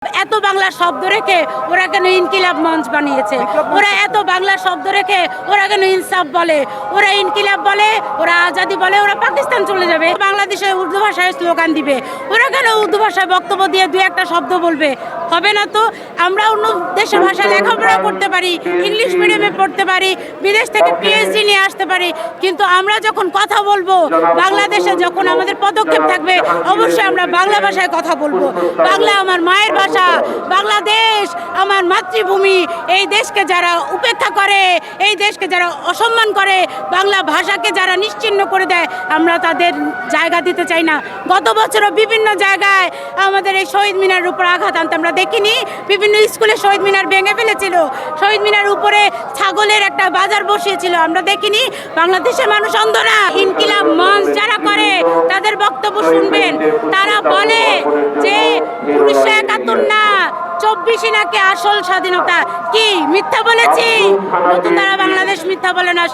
এত বাংলা শব্দ রেখে ওরা কেন ইনকিলাব মঞ্চ বানিয়েছে? ওরা এত বাংলা শব্দ রেখে ওরা কেন ইনসাফ বলে, ওরা ইনকিলাব বলে, ওরা আজাদি বলে, ওরা পাকিস্তান চলে যাবে, বাংলাদেশে উর্দু ভাষায় স্লোগান দিবে। ওরা কেন উর্দু ভাষায় বক্তব্য দিয়ে দুই একটা শব্দ বলবে? হবে না তো। আমরা অন্য দেশের ভাষায় লেখাপড়া করতে পারি, ইংলিশ মিডিয়ামে পড়তে পারি, বিদেশ থেকে পিএইচডি নিয়ে আসতে পারি, কিন্তু আমরা যখন কথা বলবো, বাংলাদেশে যখন আমাদের পদক্ষেপ থাকবে, অবশ্যই আমরা বাংলা ভাষায় কথা বলবো। বাংলা আমার মায়ের ভাষা, বাংলাদেশ আমার মাতৃভূমি। এই দেশকে যারা উপেক্ষা করে, এই দেশকে যারা অসম্মান করে, বাংলা ভাষাকে যারা নিশ্চিহ্ন করে দেয়, আমরা তাদের জায়গা দিতে চাই না। গত বছরও বিভিন্ন জায়গায় আমাদের এই শহীদ মিনারের উপর আঘাত আনতে আমরা দেখিনি। বিভিন্ন স্কুলে শহীদ মিনার ভেঙে ফেলেছিল, শহীদ মিনার উপরে ছাগলের একটা বাজার বসিয়েছিল, আমরা দেখিনি। বাংলাদেশের মানুষ অন্ধ না। ইনকিলাব মঞ্চ যারা করে তাদের বক্তব্য শুনবেন। তারা বলে যে 1971 না, 24 নাকি আসল স্বাধীনতা। কি মিথ্যা বলেছি? নতুন ধারা বাংলাদেশ মিথ্যা বলে না।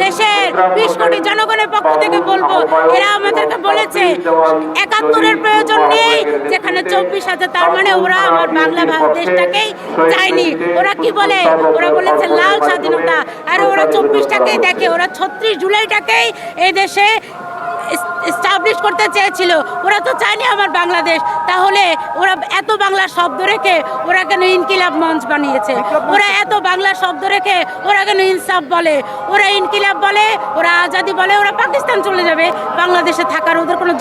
দেশের 20 কোটি জনগণের পক্ষ থেকে বলবো, এরা আমাদেরকে বলেছে 71-এর প্রয়োজন নেই, যেখানে 24 আছে, তার মানে ওরা আমার বাংলা দেশটাকেই চায়নি। ওরা কি বলে? ওরা বলেছে লাল স্বাধীনতা, আর ওরা 24টাকেই দেখে, ওরা 36 জুলাইটাকেই এই দেশে এস্টাবলিশ করতে চেয়েছিল। ওরা তো চায়নি আমার বাংলাদেশ। তাহলে ওরা এত বাংলা শব্দ রেখে ওরা কেন ইনকিলাব মঞ্চ বানিয়েছে? ওরা এত বাংলা শব্দ রেখে ওরা কেন ইনসাফ বলে, ওরা ইনকিলাব বলে, ওরা আজাদি বলে, ওরা পাকিস্তান চলে যাবে, বাংলাদেশে থাকার ওদের কোনো